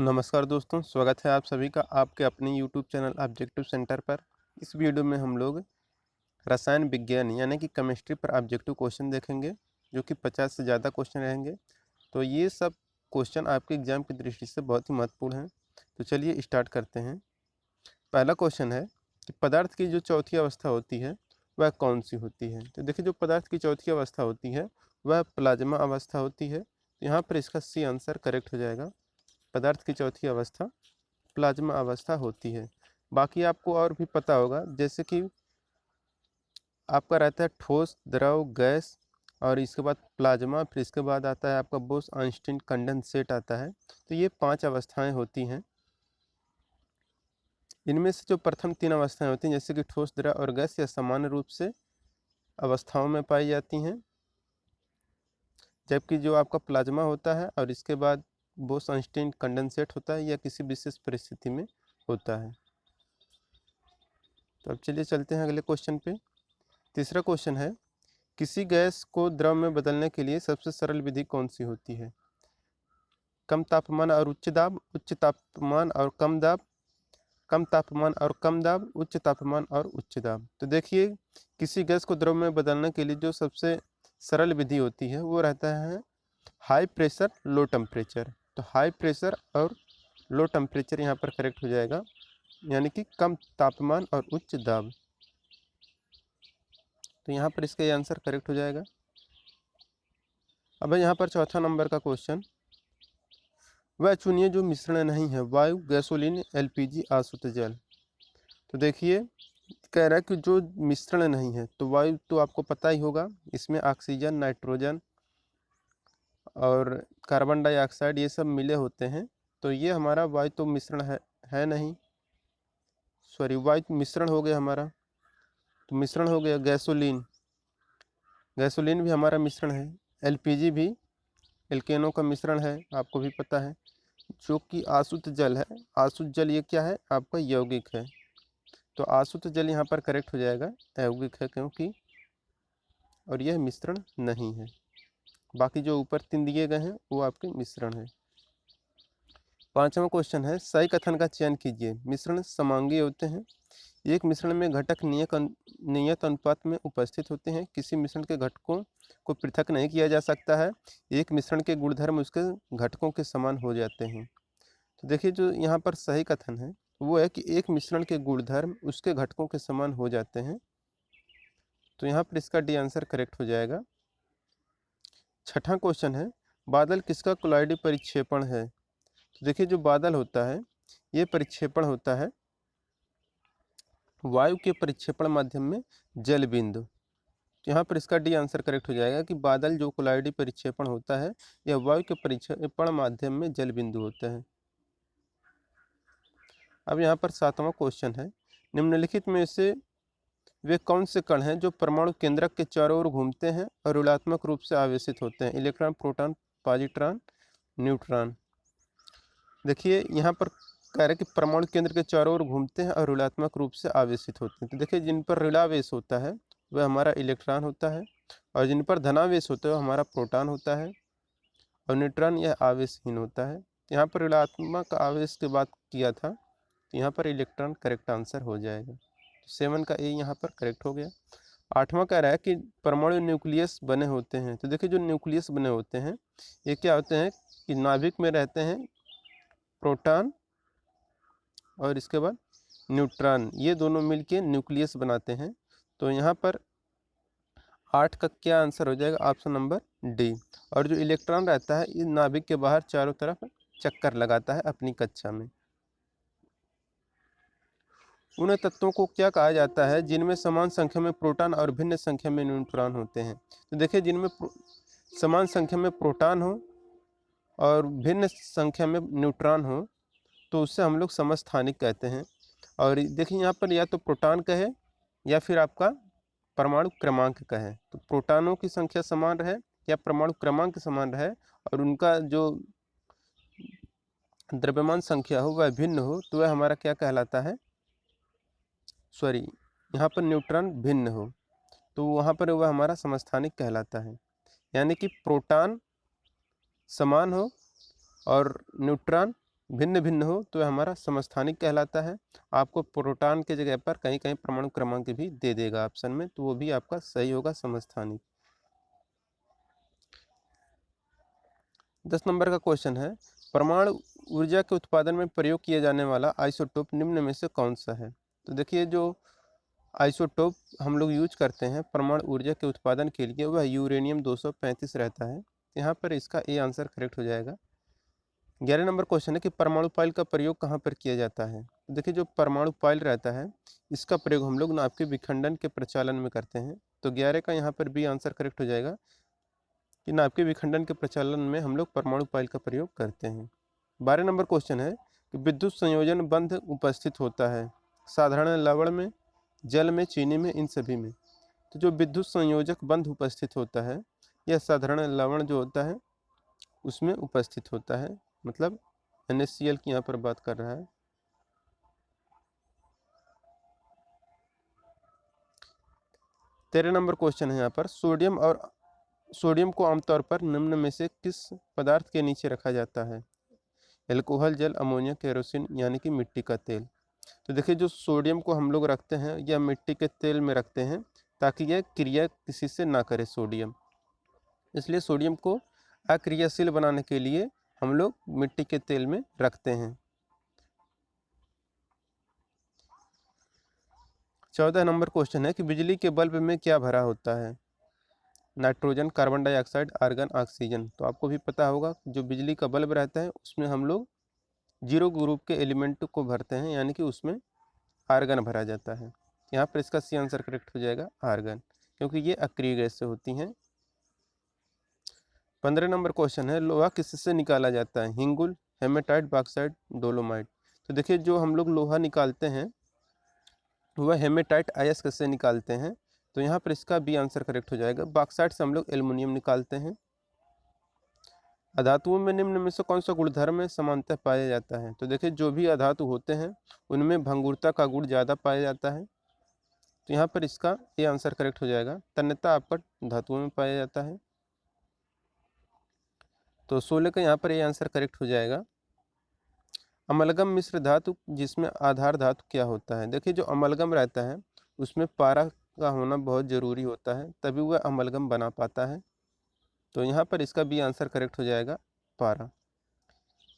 नमस्कार दोस्तों, स्वागत है आप सभी का आपके अपने YouTube चैनल ऑब्जेक्टिव सेंटर पर। इस वीडियो में हम लोग रसायन विज्ञान यानी कि केमिस्ट्री पर ऑब्जेक्टिव क्वेश्चन देखेंगे, जो कि 50 से ज़्यादा क्वेश्चन रहेंगे। तो ये सब क्वेश्चन आपके एग्जाम की दृष्टि से बहुत ही महत्वपूर्ण हैं। तो चलिए स्टार्ट करते हैं। पहला क्वेश्चन है कि पदार्थ की जो चौथी अवस्था होती है वह कौन सी होती है। तो देखिए, जो पदार्थ की चौथी अवस्था होती है वह प्लाज्मा अवस्था होती है। तो यहाँ पर इसका सी आंसर करेक्ट हो जाएगा। पदार्थ की चौथी अवस्था प्लाज्मा अवस्था होती है। बाकी आपको और भी पता होगा, जैसे कि आपका रहता है ठोस, द्रव, गैस, और इसके बाद प्लाज्मा, फिर इसके बाद आता है आपका बोस आइंस्टीन कंडेंसेट आता है। तो ये 5 अवस्थाएं होती हैं। इनमें से जो प्रथम 3 अवस्थाएं होती हैं, जैसे कि ठोस, द्रव और गैस, यह सामान्य रूप से अवस्थाओं में पाई जाती हैं, जबकि जो आपका प्लाज्मा होता है और इसके बाद बोस आइंस्टीन कंडेंसेट होता है, यह किसी विशेष परिस्थिति में होता है। तो अब चलिए चलते हैं अगले क्वेश्चन पे। तीसरा क्वेश्चन है, किसी गैस को द्रव में बदलने के लिए सबसे सरल विधि कौन सी होती है। कम तापमान और उच्च दाब, उच्च तापमान और कम दाब, कम तापमान और कम दाब, उच्च तापमान और उच्च दाब। तो देखिए, किसी गैस को द्रव में बदलने के लिए जो सबसे सरल विधि होती है वो रहता है हाई प्रेशर लो टेम्परेचर। तो हाई प्रेशर और लो टेम्परेचर यहाँ पर करेक्ट हो जाएगा, यानी कि कम तापमान और उच्च दाब। तो यहाँ पर इसका आंसर करेक्ट हो जाएगा। अब यहाँ पर चौथा नंबर का क्वेश्चन, वह चुनिए जो मिश्रण नहीं है, वायु, गैसोलीन, एलपीजी, आसुत जल। तो देखिए, कह रहा है कि जो मिश्रण नहीं है, तो वायु तो आपको पता ही होगा, इसमें ऑक्सीजन, नाइट्रोजन और कार्बन डाइऑक्साइड ये सब मिले होते हैं। तो ये हमारा वायु तो मिश्रण है नहीं, सॉरी, वायु मिश्रण हो गया हमारा। तो मिश्रण हो गया गैसोलीन, गैसोलीन भी हमारा मिश्रण है। एलपीजी भी एल्केनों का मिश्रण है, आपको भी पता है। जो कि आसुत जल है, आसुत जल ये क्या है, आपका यौगिक है। तो आसुत जल यहाँ पर करेक्ट हो जाएगा, यौगिक है क्योंकि, और यह मिश्रण नहीं है। बाकी जो ऊपर 3 दिए गए हैं वो आपके मिश्रण है। पांचवा क्वेश्चन है, सही कथन का चयन कीजिए। मिश्रण समांगी होते हैं। एक मिश्रण में घटक नियत अनुपात में उपस्थित होते हैं। किसी मिश्रण के घटकों को पृथक नहीं किया जा सकता है। एक मिश्रण के गुणधर्म उसके घटकों के समान हो जाते हैं। तो देखिए, जो यहाँ पर सही कथन है वो है कि एक मिश्रण के गुणधर्म उसके घटकों के समान हो जाते हैं। तो यहाँ पर इसका डी आंसर करेक्ट हो जाएगा। छठा क्वेश्चन है, बादल किसका कोलाइडी परिक्षेपण है। तो देखिए, जो बादल होता है ये परिक्षेपण होता है वायु के परिक्षेपण माध्यम में जल बिंदु। तो यहाँ पर इसका डी आंसर करेक्ट हो जाएगा कि बादल जो कोलाइडी परिक्षेपण होता है यह वायु के परिक्षेपण माध्यम में जल बिंदु होता है। अब यहाँ पर सातवां क्वेश्चन है, निम्नलिखित में से वे कौन से कण हैं जो परमाणु केंद्रक के चारों ओर घूमते हैं और ऋणात्मक रूप से आवेशित होते हैं। Electron, proton, positron, neutron. देखिए, यहाँ पर कह रहे हैं कि परमाणु केंद्र के चारों ओर घूमते हैं और ऋणात्मक रूप से आवेशित होते हैं। तो देखिए, जिन पर ऋणावेश होता है वह हमारा इलेक्ट्रॉन होता है, और जिन पर धनावेश होता है वह हमारा प्रोटॉन होता है, और न्यूट्रॉन यह आवेशहीन होता है। तो यहाँ पर ऋणात्मक आवेश की बात किया था, तो यहाँ पर इलेक्ट्रॉन करेक्ट आंसर हो जाएगा। 7 का ए यहाँ पर करेक्ट हो गया। आठवां कह रहा है कि परमाणु न्यूक्लियस बने होते हैं। तो देखिए, जो न्यूक्लियस बने होते हैं ये क्या होते हैं कि नाभिक में रहते हैं प्रोटॉन और इसके बाद न्यूट्रॉन, ये दोनों मिलके न्यूक्लियस बनाते हैं। तो यहाँ पर 8 का क्या आंसर हो जाएगा, ऑप्शन नंबर डी। और जो इलेक्ट्रॉन रहता है ये नाभिक के बाहर चारों तरफ चक्कर लगाता है अपनी कक्षा में। उन तत्वों को क्या कहा जाता है जिनमें समान संख्या में प्रोटॉन और भिन्न संख्या में न्यूट्रॉन होते हैं। तो देखिए, जिनमें समान संख्या में प्रोटॉन हो और भिन्न संख्या में न्यूट्रॉन हो तो उससे हम लोग समस्थानिक कहते हैं। और देखिए, यहाँ पर या तो प्रोटॉन कहे या फिर आपका परमाणु क्रमांक कहे। तो प्रोटॉनों की संख्या समान रहे या परमाणु क्रमांक समान रहे और उनका जो द्रव्यमान संख्या हो वह भिन्न हो, तो वह हमारा क्या कहलाता है, सॉरी, यहाँ पर न्यूट्रॉन भिन्न हो तो वहाँ पर वह हमारा समस्थानिक कहलाता है। यानी कि प्रोटॉन समान हो और न्यूट्रॉन भिन्न भिन्न हो तो यह हमारा समस्थानिक कहलाता है। आपको प्रोटॉन के जगह पर कहीं कहीं परमाणु क्रमांक भी दे देगा ऑप्शन में, तो वो भी आपका सही होगा समस्थानिक। 10 नंबर का क्वेश्चन है, परमाणु ऊर्जा के उत्पादन में प्रयोग किया जाने वाला आइसोटोप निम्न में से कौन सा है? तो देखिए जो आइसोटोप हम लोग यूज करते हैं परमाणु ऊर्जा के उत्पादन के लिए वह यूरेनियम 235 रहता है। यहाँ पर इसका ए आंसर करेक्ट हो जाएगा। 11 नंबर क्वेश्चन है कि परमाणु पाइल का प्रयोग कहाँ पर किया जाता है? तो देखिए जो परमाणु पाइल रहता है इसका प्रयोग हम लोग नाभिकीय विखंडन के प्रचालन में करते हैं। तो 11 का यहाँ पर बी आंसर करेक्ट हो जाएगा कि नाभिकीय विखंडन के प्रचालन में हम लोग परमाणु पाइल का प्रयोग करते हैं। 12 नंबर क्वेश्चन है कि विद्युत संयोजन बंध उपस्थित होता है साधारण लवण में, जल में, चीनी में, इन सभी में। तो जो विद्युत संयोजक बंध उपस्थित होता है यह साधारण लवण जो होता है उसमें उपस्थित होता है, मतलब NaCl की यहाँ पर बात कर रहा है। 13 नंबर क्वेश्चन है यहाँ पर, सोडियम को आमतौर पर निम्न में से किस पदार्थ के नीचे रखा जाता है? एल्कोहल, जल, अमोनिया, केरोसिन यानी कि मिट्टी का तेल। तो देखिए जो सोडियम को हम लोग रखते हैं या मिट्टी के तेल में रखते हैं ताकि यह क्रिया किसी से ना करे सोडियम, इसलिए सोडियम को अक्रियाशील बनाने के लिए हम लोग मिट्टी के तेल में रखते हैं। 14 नंबर क्वेश्चन है कि बिजली के बल्ब में क्या भरा होता है? Nitrogen, carbon dioxide, argon, oxygen. तो आपको भी पता होगा जो बिजली का बल्ब रहता है उसमें हम लोग जीरो ग्रुप के एलिमेंट को भरते हैं, यानी कि उसमें आर्गन भरा जाता है। यहाँ पर इसका सी आंसर करेक्ट हो जाएगा आर्गन, क्योंकि ये अक्रिय गैस से होती हैं। 15 नंबर क्वेश्चन है, लोहा किससे निकाला जाता है? हिंगुल, हेमेटाइट, बॉक्साइट, डोलोमाइट। तो देखिए जो हम लोग लोहा निकालते हैं वह हेमेटाइट अयस्क से निकालते हैं, तो यहाँ पर इसका बी आंसर करेक्ट हो जाएगा। बॉक्साइट से हम लोग एल्युमिनियम निकालते हैं। अधातुओं में निम्न में से कौन सा गुणधर्म समानतः पाया जाता है? तो देखिए जो भी अधातु होते हैं उनमें भंगुरता का गुण ज़्यादा पाया जाता है, तो यहाँ पर इसका ये आंसर करेक्ट हो जाएगा। तन्यता आपका धातुओं में पाया जाता है, तो 16 का यहाँ पर ये आंसर करेक्ट हो जाएगा। अमलगम मिश्र धातु जिसमें आधार धातु क्या होता है? देखिए जो अमलगम रहता है उसमें पारा का होना बहुत ज़रूरी होता है, तभी वह अमलगम बना पाता है, तो यहाँ पर इसका बी आंसर करेक्ट हो जाएगा पारा।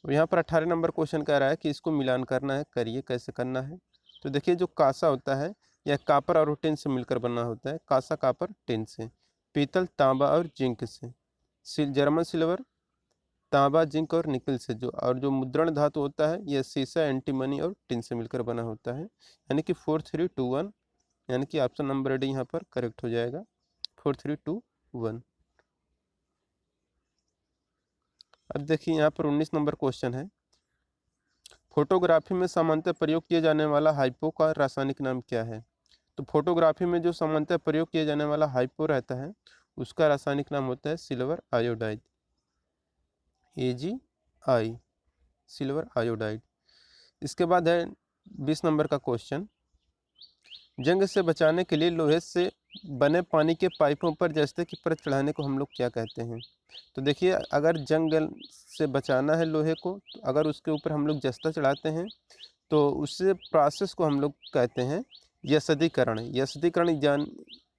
और यहाँ पर 18 नंबर क्वेश्चन कह रहा है कि इसको मिलान करना है, करिए कैसे करना है? तो देखिए जो कांसा होता है यह कापर और टिन से मिलकर बना होता है, कांसा कापर टिन से, पीतल तांबा और जिंक से, जर्मन सिल्वर तांबा जिंक और निकल से, और जो मुद्रण धातु होता है यह सीसा एंटीमनी और टिन से मिलकर बना होता है, यानी कि 4321, यानी कि ऑप्शन नंबर डी यहाँ पर करेक्ट हो जाएगा 4321। अब देखिए यहाँ पर 19 नंबर क्वेश्चन है, फोटोग्राफी में सामान्यतः प्रयोग किए जाने वाला हाइपो का रासायनिक नाम क्या है? तो फोटोग्राफी में जो सामान्यतः प्रयोग किया जाने वाला हाइपो रहता है उसका रासायनिक नाम होता है silver iodide, AgI, silver iodide. इसके बाद है 20 नंबर का क्वेश्चन, जंग से बचाने के लिए लोहे से बने पानी के पाइपों पर जस्ते की परत चढ़ाने को हम लोग क्या कहते हैं? तो देखिए अगर जंग से बचाना है लोहे को, तो अगर उसके ऊपर हम लोग जस्ता चढ़ाते हैं तो उससे प्रोसेस को हम लोग कहते हैं यस्दीकरण। यस्दीकरण जान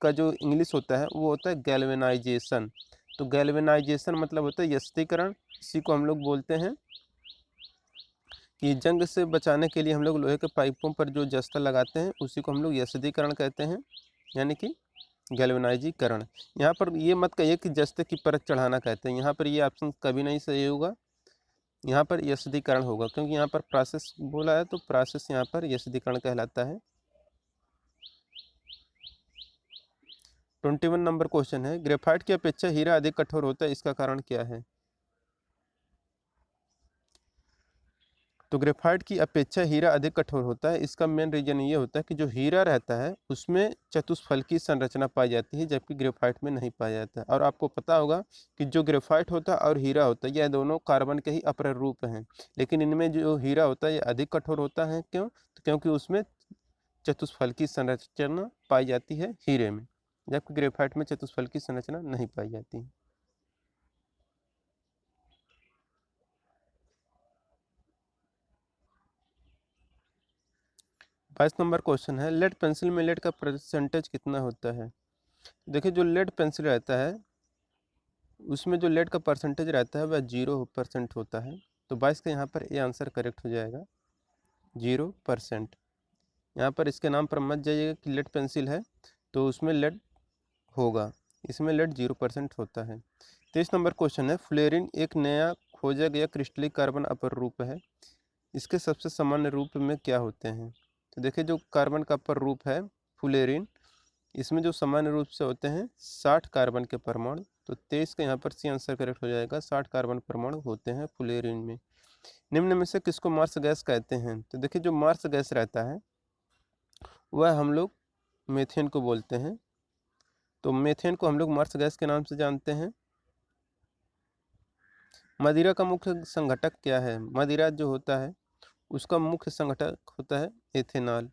का जो इंग्लिश होता है वो होता है गैल्वेनाइजेशन। तो गैल्वेनाइजेशन मतलब होता है यस्दीकरण, इसी को हम लोग बोलते हैं कि जंग से बचाने के लिए हम लोग लोहे के पाइपों पर जो जस्ता लगाते हैं उसी को हम लोग यस्दीकरण कहते हैं, यानी कि गैल्वेनाइजीकरण। यहाँ पर ये मत कहिए कि जस्ते की परत चढ़ाना कहते हैं, यहाँ पर ये ऑप्शन कभी नहीं सही होगा, यहाँ पर यस्दीकरण होगा, क्योंकि यहाँ पर प्रोसेस बोला है तो प्रोसेस यहाँ पर यस्दीकरण कहलाता है। 21 नंबर क्वेश्चन है, ग्रेफाइट की अपेक्षा हीरा अधिक कठोर होता है, इसका कारण क्या है? तो ग्रेफाइट की अपेक्षा हीरा अधिक कठोर होता है, इसका मेन रीजन ये होता है कि जो हीरा रहता है उसमें चतुष्फलकी संरचना पाई जाती है, जबकि ग्रेफाइट में नहीं पाया जाता है। और आपको पता होगा कि जो ग्रेफाइट होता है और हीरा होता है यह दोनों कार्बन के ही अपर रूप हैं, लेकिन इनमें जो हीरा होता है यह अधिक कठोर होता है। क्यों? तो क्योंकि उसमें चतुष्फलकी संरचना पाई जाती है हीरे में, जबकि ग्रेफाइट में चतुष्फलकी संरचना नहीं पाई जाती है। 22 नंबर क्वेश्चन है, लेड पेंसिल में लेड का परसेंटेज कितना होता है। देखिए जो लेड पेंसिल रहता है उसमें जो लेड का परसेंटेज रहता है वह 0% होता है। तो 22 का यहाँ पर ए आंसर करेक्ट हो जाएगा 0%। यहाँ पर इसके नाम पर मत जाइएगा कि लेड पेंसिल है तो उसमें लेड होगा, इसमें लेड 0% होता है। 23 नंबर क्वेश्चन है, फ्लोरीन एक नया खोजा गया क्रिस्टलिक कार्बन अपर रूप है, इसके सबसे सामान्य रूप में क्या होते हैं। तो देखिए जो कार्बन का अपर रूप है फ्लोरीन, इसमें जो सामान्य रूप से होते हैं 60 कार्बन के परमाणु। तो 23 का यहाँ पर सी आंसर करेक्ट हो जाएगा, 60 कार्बन परमाणु होते हैं फ्लोरीन में। निम्न में से किसको मार्स गैस कहते हैं। तो देखिए जो मार्स गैस रहता है वह हम लोग मीथेन को बोलते हैं। तो मीथेन को हम लोग मार्स गैस के नाम से जानते हैं। मदिरा का मुख्य संघटक क्या है। मदिरा जो होता है उसका मुख्य संघटक होता है एथेनॉल,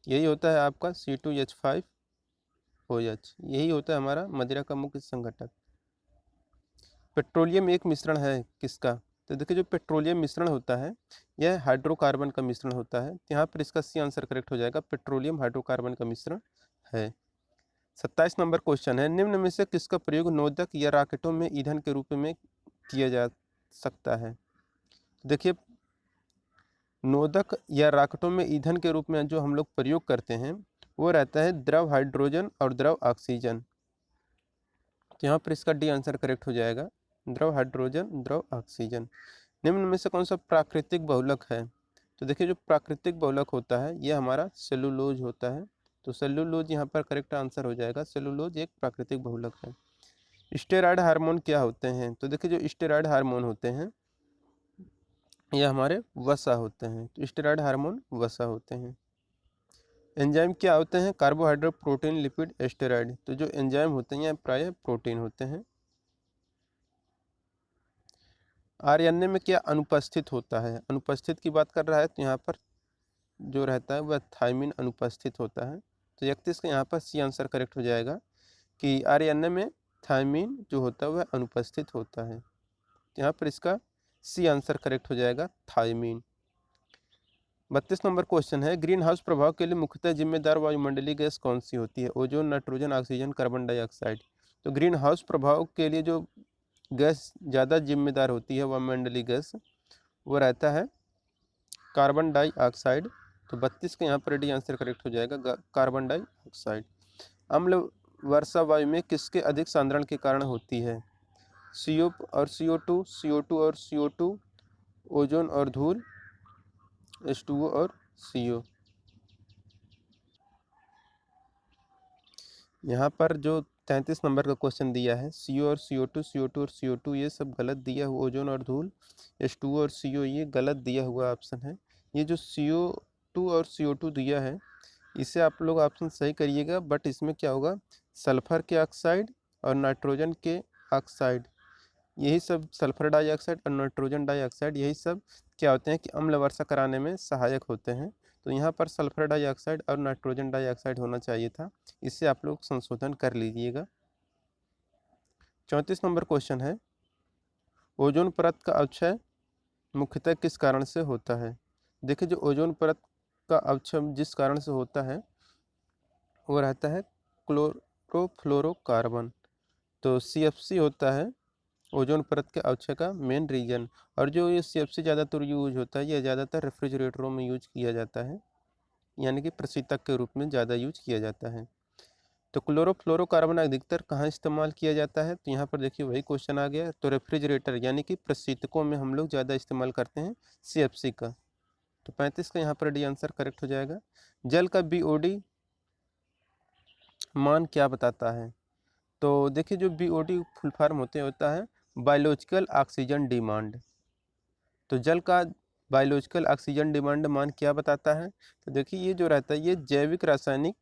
यही होता है आपका C2H5OH, यही होता है हमारा मदिरा का मुख्य संघटक। पेट्रोलियम एक मिश्रण है किसका। तो देखिए जो पेट्रोलियम मिश्रण होता है यह हाइड्रोकार्बन का मिश्रण होता है। यहाँ पर इसका सी आंसर करेक्ट हो जाएगा, पेट्रोलियम हाइड्रोकार्बन का मिश्रण है। 27 नंबर क्वेश्चन है, निम्न में से किसका प्रयोग नोदक या रॉकेटों में ईंधन के रूप में किया जा सकता है। देखिए नोदक या रॉकेटों में ईंधन के रूप में जो हम लोग प्रयोग करते हैं वो रहता है द्रव हाइड्रोजन और द्रव ऑक्सीजन। तो यहाँ पर इसका डी आंसर करेक्ट हो जाएगा, द्रव हाइड्रोजन द्रव ऑक्सीजन। निम्न में से कौन सा प्राकृतिक बहुलक है। तो देखिए जो प्राकृतिक बहुलक होता है ये हमारा सेलुलोज होता है। तो सेलुलोज यहाँ पर करेक्ट आंसर हो जाएगा, सेलुलोज एक प्राकृतिक बहुलक है। स्टेरॉयड हार्मोन क्या होते हैं। तो देखिए जो स्टेरॉयड हार्मोन होते हैं ये हमारे वसा होते हैं। तो स्टेरॉयड हार्मोन वसा होते हैं। एंजाइम क्या होते हैं, कार्बोहाइड्रेट प्रोटीन लिपिड स्टेरॉयड। तो जो एंजाइम होते हैं ये प्रायः प्रोटीन होते हैं। आरएनए में क्या अनुपस्थित होता है। अनुपस्थित की बात कर रहा है तो यहाँ पर जो रहता है वह थायमिन अनुपस्थित होता है। तो 31 का यहाँ पर सी आंसर करेक्ट हो जाएगा कि आरएनए में थायमिन जो होता है वह अनुपस्थित होता है। तो यहाँ पर इसका सी आंसर करेक्ट हो जाएगा, थायमिन। 32 नंबर क्वेश्चन है, ग्रीन हाउस प्रभाव के लिए मुख्यतः जिम्मेदार वायुमंडलीय गैस कौन सी होती है। Ozone, nitrogen, oxygen, carbon dioxide. तो ग्रीन हाउस प्रभाव के लिए जो गैस ज़्यादा जिम्मेदार होती है वायुमंडलीय गैस वो रहता है कार्बन डाइऑक्साइड। तो 32 का यहाँ पर डी आंसर करेक्ट हो जाएगा, कार्बन डाइऑक्साइड। अम्ल वर्षा वायु में किसके अधिक सांद्रण के कारण होती है। CO और CO2, CO2 और CO2, ओजोन और धूल, H2O और CO। यहाँ पर जो 33 नंबर का क्वेश्चन दिया है CO और CO2, CO2 और CO2 ये सब गलत दिया हुआ, ओजोन और धूल, H2O और CO ये गलत दिया हुआ ऑप्शन है। ये जो CO2 और CO2 दिया है इसे आप लोग ऑप्शन सही करिएगा, बट इसमें क्या होगा सल्फर के ऑक्साइड और नाइट्रोजन के ऑक्साइड, यही सब सल्फर डाइऑक्साइड और नाइट्रोजन डाइऑक्साइड यही सब क्या होते हैं कि अम्ल वर्षा कराने में सहायक होते हैं। तो यहाँ पर सल्फर डाइऑक्साइड और नाइट्रोजन डाइऑक्साइड होना चाहिए था, इससे आप लोग संशोधन कर लीजिएगा। 34 नंबर क्वेश्चन है, ओजोन परत का अवक्षय मुख्यतः किस कारण से होता है। देखिए जो ओजोन परत का अवक्षय जिस कारण से होता है वो रहता है क्लोरोफ्लोरोकार्बन। तो CFC होता है ओजोन परत के अवक्षय का मेन रीजन। और जो ये CFC ज़्यादातर यूज होता है, यह ज़्यादातर रेफ्रिजरेटरों में यूज किया जाता है, यानी कि प्रशीतक के रूप में ज़्यादा यूज किया जाता है। तो क्लोरोफ्लोरोकार्बन अधिकतर कहाँ इस्तेमाल किया जाता है। तो यहाँ पर देखिए वही क्वेश्चन आ गया, तो रेफ्रिजरेटर यानी कि प्रशीतकों में हम लोग ज़्यादा इस्तेमाल करते हैं CFC का। तो 35 का यहाँ पर डी आंसर करेक्ट हो जाएगा। जल का BOD मान क्या बताता है। तो देखिए जो BOD फुल फॉर्म होता है बायोलॉजिकल ऑक्सीजन डिमांड। तो जल का बायोलॉजिकल ऑक्सीजन डिमांड मान क्या बताता है। तो देखिए ये जो रहता है ये जैविक रासायनिक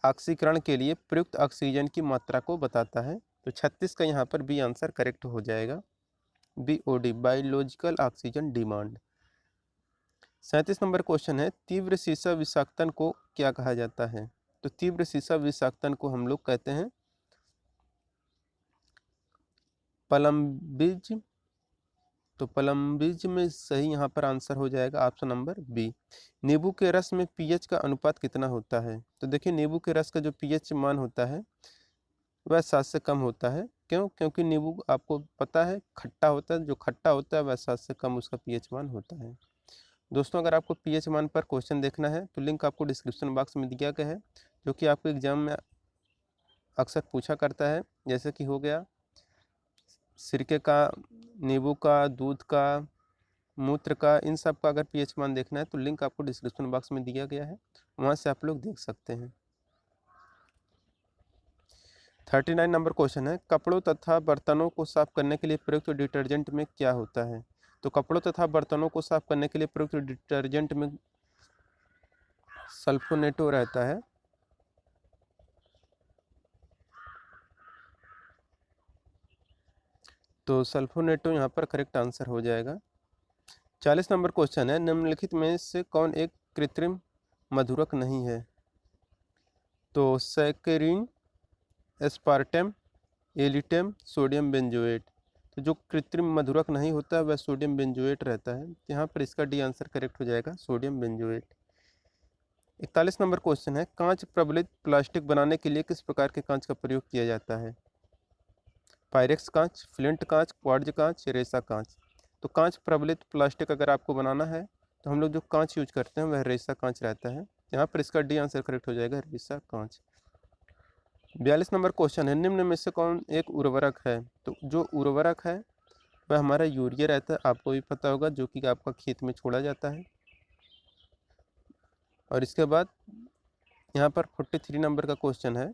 ऑक्सीकरण के लिए प्रयुक्त ऑक्सीजन की मात्रा को बताता है। तो 36 का यहाँ पर बी आंसर करेक्ट हो जाएगा, BOD biological oxygen demand. 37 number question है, तीव्र सीसा विषाक्तन को क्या कहा जाता है। तो तीव्र सीसा विषाक्तन को हम लोग कहते हैं प्लम्बिज तो प्लम्बिज में सही यहाँ पर आंसर हो जाएगा ऑप्शन नंबर बी। नींबू के रस में पीएच का अनुपात कितना होता है? तो देखिए नींबू के रस का जो पीएच मान होता है वह 7 से कम होता है। क्यों? क्योंकि नींबू आपको पता है खट्टा होता है, जो खट्टा होता है वह 7 से कम उसका पीएच मान होता है। दोस्तों अगर आपको पीएच मान पर क्वेश्चन देखना है तो लिंक आपको डिस्क्रिप्शन बॉक्स में दिया गया है, जो कि आपको एग्जाम में अक्सर पूछा करता है, जैसे कि हो गया सिरके का, नींबू का, दूध का, मूत्र का, इन सब का अगर पीएच मान देखना है तो लिंक आपको डिस्क्रिप्शन बॉक्स में दिया गया है, वहाँ से आप लोग देख सकते हैं। 39 नंबर क्वेश्चन है, कपड़ों तथा बर्तनों को साफ करने के लिए प्रयुक्त डिटर्जेंट में क्या होता है? तो कपड़ों तथा बर्तनों को साफ करने के लिए प्रयुक्त डिटर्जेंट में सल्फोनेटो रहता है। तो सल्फोनेटो यहाँ पर करेक्ट आंसर हो जाएगा। 40 नंबर क्वेश्चन है, निम्नलिखित में से कौन एक कृत्रिम मधुरक नहीं है? तो सैकरीन, एस्पार्टम, एलिटम, सोडियम बेंजोएट। तो जो कृत्रिम मधुरक नहीं होता वह सोडियम बेंजोएट रहता है। यहाँ पर इसका डी आंसर करेक्ट हो जाएगा, सोडियम बेंजोएट। 41 नंबर क्वेश्चन है, कांच प्रबलित प्लास्टिक बनाने के लिए किस प्रकार के कांच का प्रयोग किया जाता है? पायरेक्स कांच, फ्लिंट कांच, क्वार्ट्ज कांच, रेसा कांच। तो कांच प्रबलित प्लास्टिक अगर आपको बनाना है तो हम लोग जो कांच यूज करते हैं वह रेसा कांच रहता है। यहाँ पर इसका डी आंसर करेक्ट हो जाएगा, रेसा कांच। 42 नंबर क्वेश्चन है, निम्न में से कौन एक उर्वरक है? तो जो उर्वरक है वह हमारा यूरिया रहता है, आपको भी पता होगा, जो कि आपका खेत में छोड़ा जाता है। और इसके बाद यहाँ पर 43 नंबर का क्वेश्चन है,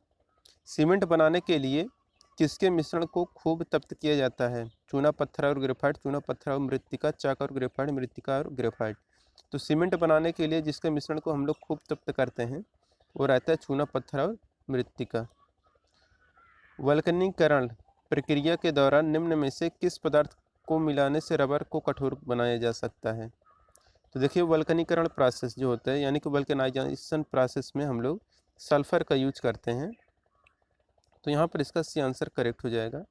सीमेंट बनाने के लिए किसके मिश्रण को खूब तप्त किया जाता है? चूना पत्थर और ग्रेफाइट, चूना पत्थर और मृत्तिका, चाक और ग्रेफाइट, मृत्तिका और ग्रेफाइट। तो सीमेंट बनाने के लिए जिसके मिश्रण को हम लोग खूब तप्त करते हैं वो रहता है चूना पत्थर और मृत्तिका। वल्कनीकरण प्रक्रिया के दौरान निम्न में से किस पदार्थ को मिलाने से रबर को कठोर बनाया जा सकता है? तो देखिए वल्कनीकरण प्रोसेस जो होता है, यानी कि वल्कनाइजेशन प्रोसेस में हम लोग सल्फर का यूज करते हैं। तो यहाँ पर इसका सी आंसर करेक्ट हो जाएगा,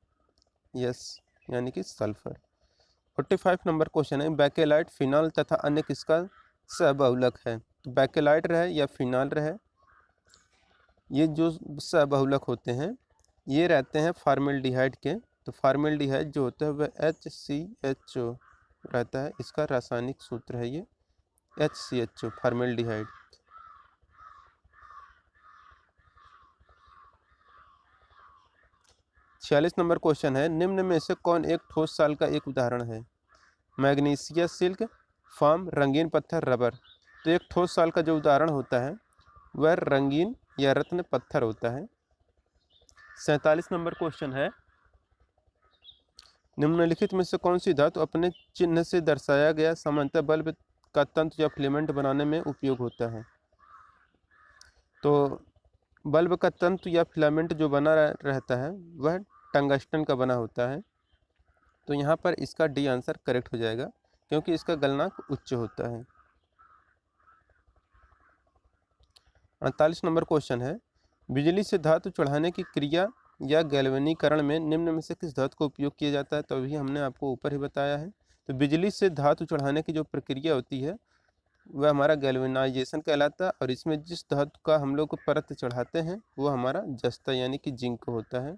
यस, यानी कि सल्फर। 45 नंबर क्वेश्चन है, बैकेलाइट, फिनाल तथा अन्य किसका सहबहुलक है? तो बैकेलाइट रहे या फिनाल रहे, ये जो सहबहुलक होते हैं ये रहते हैं फार्मेल्डिहाइड के। तो फार्मेल्डिहाइड जो होता है वह HCHO रहता है, इसका रासायनिक सूत्र है ये HCHO, फार्मेल्डिहाइड। छियालीस नंबर क्वेश्चन है, निम्न में से कौन एक ठोस साल का एक उदाहरण है? मैग्नीशिया सिल्क, फार्म, रंगीन पत्थर, रबर। तो एक ठोस साल का जो उदाहरण होता है वह रंगीन या रत्न पत्थर होता है। 47 नंबर क्वेश्चन है, निम्नलिखित में से कौन सी धातु अपने चिन्ह से दर्शाया गया सामान्यतः बल्ब का तंतु या फिलामेंट बनाने में उपयोग होता है? तो बल्ब का तंतु या फिलामेंट जो बना रहता है वह टंगस्टन का बना होता है। तो यहाँ पर इसका डी आंसर करेक्ट हो जाएगा, क्योंकि इसका गलनांक उच्च होता है। 48 नंबर क्वेश्चन है, बिजली से धातु चढ़ाने की क्रिया या गैल्वेनीकरण में निम्न में से किस धातु का उपयोग किया जाता है? तो अभी हमने आपको ऊपर ही बताया है। तो बिजली से धातु चढ़ाने की जो प्रक्रिया होती है वह हमारा गैल्वेनाइजेशन कहलाता है, और इसमें जिस धातु का हम लोग परत चढ़ाते हैं वो हमारा जस्ता यानी कि जिंक होता है।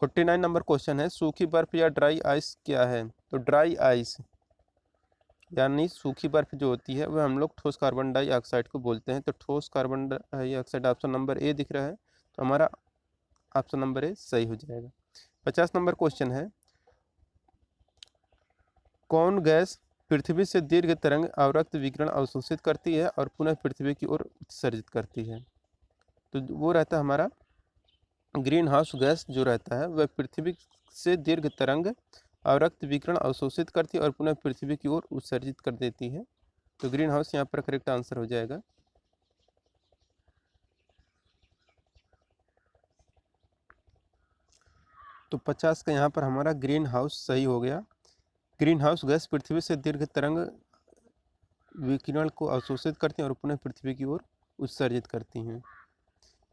फोर्टी 49 नंबर क्वेश्चन है, सूखी बर्फ या ड्राई आइस क्या है? तो ड्राई आइस यानी सूखी बर्फ जो होती है वह हम लोग ठोस कार्बन डाइऑक्साइड को बोलते हैं। तो ठोस carbon dioxide option number A दिख रहा है, तो हमारा ऑप्शन नंबर ए सही हो जाएगा। 50 नंबर क्वेश्चन है, कौन गैस पृथ्वी से दीर्घ तरंग अवरक्त विकिरण अवशोषित करती है और पुनः पृथ्वी की ओर उत्सर्जित करती है? तो वो रहता है हमारा ग्रीन हाउस गैस जो रहता है वह पृथ्वी से दीर्घ तरंग अवरक्त विकिरण अवशोषित करती है और पुनः पृथ्वी की ओर उत्सर्जित कर देती है। तो ग्रीन हाउस यहाँ पर करेक्ट आंसर हो जाएगा। तो 50 का यहाँ पर हमारा ग्रीन हाउस सही हो गया। ग्रीन हाउस गैस पृथ्वी से दीर्घ तरंग विकिरण को अवशोषित करती हैं और पुनः पृथ्वी की ओर उत्सर्जित करती हैं।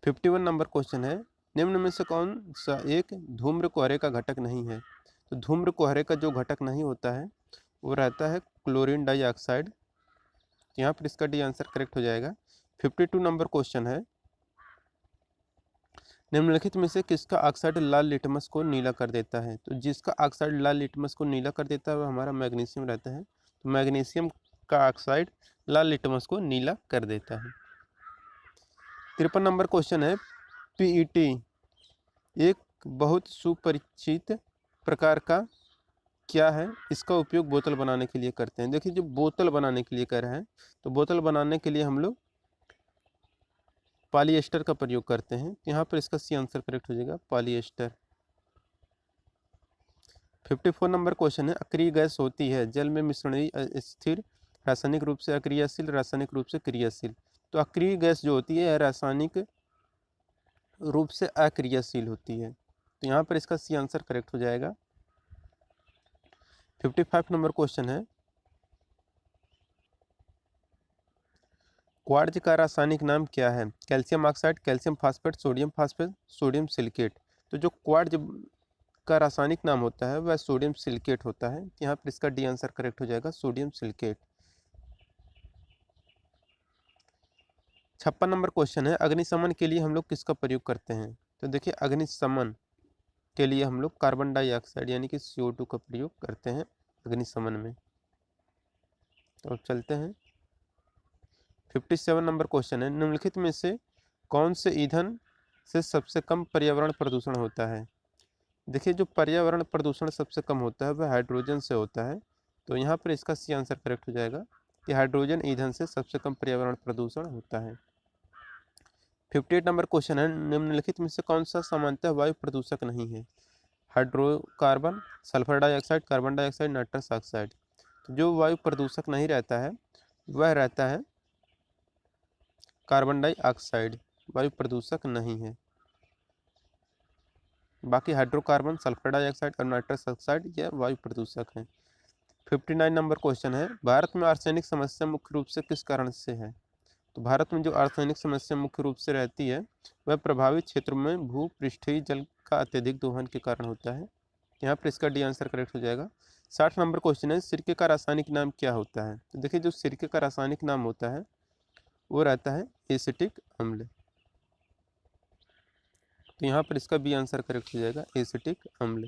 51 नंबर क्वेश्चन है, निम्न में से कौन सा एक धूम्र कोहरे का घटक नहीं है? तो धूम्र कोहरे का जो घटक नहीं होता है वो रहता है क्लोरीन डाइऑक्साइड। यहाँ पर इसका डी आंसर करेक्ट हो जाएगा। 52 नंबर क्वेश्चन है, निम्नलिखित में से किसका ऑक्साइड लाल लिटमस को नीला कर देता है? तो जिसका ऑक्साइड लाल लिटमस को नीला कर देता है वह हमारा मैग्नीशियम रहता है। तो मैग्नीशियम का ऑक्साइड लाल लिटमस को नीला कर देता है। 53 नंबर क्वेश्चन है, पीईटी एक बहुत सुपरिचित प्रकार का क्या है? इसका उपयोग बोतल बनाने के लिए करते हैं। देखिए, जो बोतल बनाने के लिए कह रहे हैं, तो बोतल बनाने के लिए हम लोग पॉलीएस्टर का प्रयोग करते हैं। यहाँ पर इसका सी आंसर करेक्ट हो जाएगा, पॉलीएस्टर। 54 नंबर क्वेश्चन है, अक्रिय गैस होती है जल में मिश्रणीय स्थिर रासायनिक रूप से अक्रियाशील रासायनिक रूप से क्रियाशील। तो अक्रिय गैस जो होती है रासायनिक रूप से अक्रियाशील होती है। तो यहाँ पर इसका सी आंसर करेक्ट हो जाएगा। 55 नंबर क्वेश्चन है, क्वार्ट्ज का रासायनिक नाम क्या है? Calcium oxide, calcium phosphate, sodium phosphate, sodium silicate. तो जो क्वार्ट्ज का रासायनिक नाम होता है वह सोडियम सिलिकेट होता है। यहाँ पर इसका डी आंसर करेक्ट हो जाएगा, सोडियम सिलिकेट। 56 नंबर क्वेश्चन है, अग्निशमन के लिए हम लोग किसका प्रयोग करते हैं? तो देखिए, अग्निशमन के लिए हम लोग कार्बन डाइऑक्साइड यानी कि CO2 का प्रयोग करते हैं अग्निशमन में। तो चलते हैं। 57 नंबर क्वेश्चन है, निम्नलिखित में से कौन से ईंधन से सबसे कम पर्यावरण प्रदूषण होता है? देखिए, जो पर्यावरण प्रदूषण सबसे कम होता है वह हाइड्रोजन से होता है। तो यहाँ पर इसका सी आंसर करेक्ट हो जाएगा कि हाइड्रोजन ईंधन से सबसे कम पर्यावरण प्रदूषण होता है। 58 नंबर क्वेश्चन है, निम्नलिखित में से कौन सा सामान्यतः वायु प्रदूषक नहीं है? Hydrocarbon, sulphur dioxide, carbon dioxide, nitrous oxide. तो जो वायु प्रदूषक नहीं रहता है वह रहता है कार्बन डाइऑक्साइड, वायु प्रदूषक नहीं है। बाकी हाइड्रोकार्बन, सल्फर डाइऑक्साइड और नाइट्रस ऑक्साइड यह वायु प्रदूषक हैं। 59 नंबर क्वेश्चन है, भारत में आर्सेनिक समस्या मुख्य रूप से किस कारण से है? तो भारत में जो आर्सेनिक समस्या मुख्य रूप से रहती है वह प्रभावित क्षेत्रों में भूपृष्ठीय जल का अत्यधिक दोहन के कारण होता है। यहाँ पर इसका डी आंसर करेक्ट हो जाएगा। 60 नंबर क्वेश्चन है, सिरके का रासायनिक नाम क्या होता है? तो देखिए, जो सिरके का रासायनिक नाम होता है वो रहता है एसिटिक अम्ल। तो यहाँ पर इसका बी आंसर करेक्ट हो जाएगा, एसिटिक अम्ल।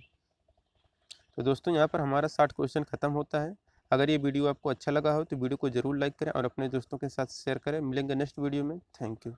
तो दोस्तों, यहाँ पर हमारा 60 क्वेश्चन खत्म होता है। अगर ये वीडियो आपको अच्छा लगा हो तो वीडियो को जरूर लाइक करें और अपने दोस्तों के साथ शेयर करें। मिलेंगे नेक्स्ट वीडियो में। Thank you.